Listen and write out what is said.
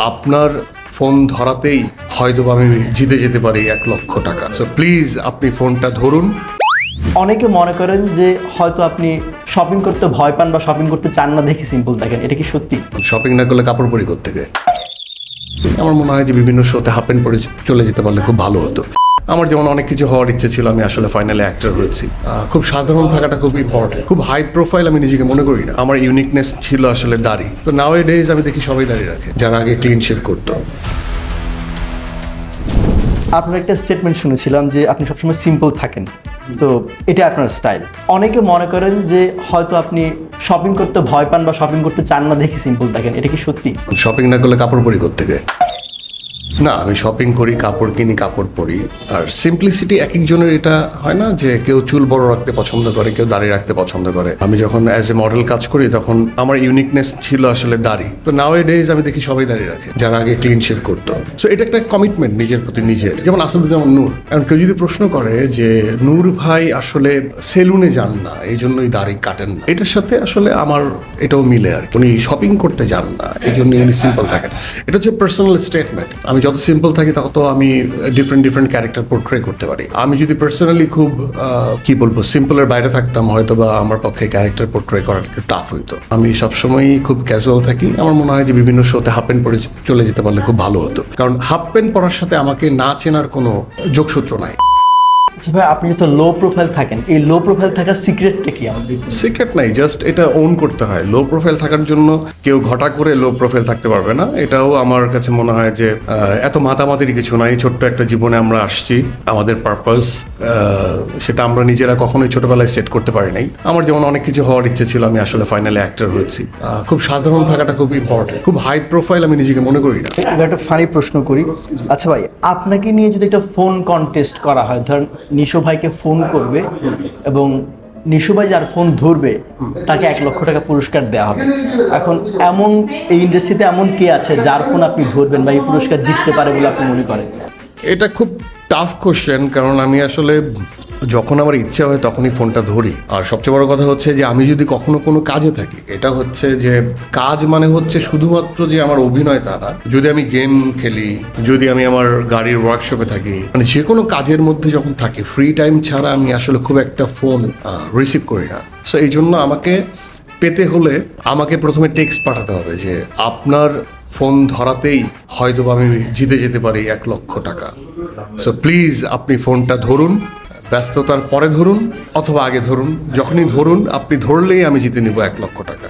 আপনার ফোন ধরাতেই হয়তো আমি জিতে যেতে পারি 1,00,000 টাকা। সো প্লিজ আপনি ফোনটা ধরুন। অনেকে মনে করেন যে হয়তো আপনি শপিং করতে ভয় পান বা শপিং করতে চান না দেখে সিম্পল থাকেন, এটা কি সত্যি? শপিং না করলে কাপড় পরি থেকে আমার মনে হয় যে বিভিন্ন শোতে হাফ প্যান্ট পরে চলে যেতে পারলে খুব ভালো হতো। আমার যেমন অনেক কিছু হওয়ার ইচ্ছে ছিল, আমি আসলে ফাইনালি অ্যাক্টর হয়েছি। খুব সাধারণ থাকাটা খুব ইম্পর্টেন্ট। খুব হাই প্রোফাইল আমি নিজেকে মনে করি না। আমার ইউনিকনেস ছিল আসলে দাড়ি। তো নাও এ ডেজ আমি দেখি সবাই দাড়ি রাখে, যারা আগে ক্লিন শেভ করতো। আপনার একটা স্টেটমেন্ট শুনেছিলাম যে আপনি সবসময় সিম্পল থাকেন, তো এটা আপনার স্টাইল। অনেকে মনে করেন যে হয়তো আপনি শপিং করতে ভয় পান বা শপিং করতে চান না দেখে সিম্পল থাকেন, এটা কি সত্যি? শপিং না করলে কাপড় পরি থেকে না, আমি শপিং করি, কাপড় কিনি, কাপড় পরি। আর সিম্পলিসিটি এক একজনের এটা হয় না যে কেউ চুল বড় রাখতে পছন্দ করে, কেউ দাড়ি রাখতে পছন্দ করে। আমি যখন অ্যাজ এ মডেল কাজ করি তখন আমার ইউনিকনেস ছিল আসলে দাড়ি। তো নাও এ ডেজ আমি দেখি সবাই দাড়ি রাখে, যারা আগে ক্লিন শেভ করতো। সো এটা একটা কমিটমেন্ট নিজের প্রতি নিজের। যেমন আসাদুজ্জামান নূর, কারণ কেউ যদি প্রশ্ন করে যে নূর ভাই আসলে সেলুনে যান না, এই জন্যই দাড়ি কাটেন না, এটার সাথে আসলে আমার এটাও মিলে। আর উনি শপিং করতে যান না, এই জন্য উনি সিম্পল থাকেন। এটা হচ্ছে পার্সোনাল স্টেটমেন্ট। আমি যত সিম্পল থাকি তত আমি ডিফারেন্ট ক্যারেক্টার পোর্ট্রে করতে পারি। আমি যদি পার্সোনালি খুব কি বলবো সিম্পলের বাইরে থাকতাম, হয়তো বা আমার পক্ষে ক্যারেক্টার পোর্ট্রে করা একটু টাফ হইতো। আমি সবসময়ই খুব ক্যাজুয়াল থাকি। আমার মনে হয় যে বিভিন্ন শোতে হাফ প্যান্ট পরে চলে যেতে পারলে খুব ভালো হতো, কারণ হাফ প্যান্ট পরার সাথে আমাকে না চেনার কোনো যোগসূত্র নাই। আচ্ছা ভাই, আপনি তো লো প্রোফাইল থাকেন, এই লো প্রোফাইল থাকার সিক্রেটটা কি? আমাদের সিক্রেট নাই, জাস্ট এটা ওন করতে হয়। লো প্রোফাইল থাকার জন্য কেউ ঘটা করে লো প্রোফাইল থাকতে পারবে না। এটাও আমার কাছে মনে হয় যে এত মাতামাতির কিছু নাই। ছোট্ট একটা জীবনে আমরা আসছি, আমাদের পারপাস সেটা আমরা নিজেরা কখনোই ছোটবেলায় সেট করতে পারি নাই। আমার যেমন অনেক কিছু হওয়ার ইচ্ছে ছিল, আমি আসলে ফাইনালি অ্যাক্টর হয়েছি। খুব সাধারণ থাকাটা খুব ইম্পর্টেন্ট। খুব হাই প্রোফাইল আমি নিজেকে মনে করি না। এবার একটা ফানি প্রশ্ন করি। আচ্ছা ভাই, আপনাকে নিয়ে যদি একটা ফোন কন্টেস্ট করা হয়, ধরেন নিশো ভাইকে ফোন করবে এবং নিশো ভাই যার ফোন ধরবে তাকে 1,00,000 টাকা পুরস্কার দেওয়া হবে। এখন এমন এই ইন্ডাস্ট্রিতে এমন কে আছে যার ফোন আপনি ধরবেন বা এই পুরস্কার জিততে পারে বলে আপনি মনে করেন? এটা খুব টাফ কোশ্চেন, কারণ আমি আসলে যখন আমার ইচ্ছা হয় তখনই ফোনটা ধরি। আর সবচেয়ে বড় কথা হচ্ছে যে আমি যদি কখনো কোনো কাজে থাকি, এটা হচ্ছে যে কাজ মানে হচ্ছে শুধুমাত্র যে আমার অভিনয় তা না। যদি আমি গেম খেলি, যদি আমি আমার গাড়ির ওয়ার্কশপে থাকি, মানে যে কোনো কাজের মধ্যে যখন থাকি, ফ্রি টাইম ছাড়া আমি আসলে খুব একটা ফোন রিসিভ করি না। সো এই জন্য আমাকে পেতে হলে আমাকে প্রথমে টেক্সট পাঠাতে হবে যে আপনার ফোন ধরাতেই হয়তো আমি জিতে যেতে পারি 1,00,000 টাকা। সো প্লিজ আপনি ফোনটা ধরুন, ব্যস্ততার পরে ধরুন অথবা আগে ধরুন, যখনই ধরুন, আপনি ধরলেই আমি জিতে নিব 1,00,000 টাকা।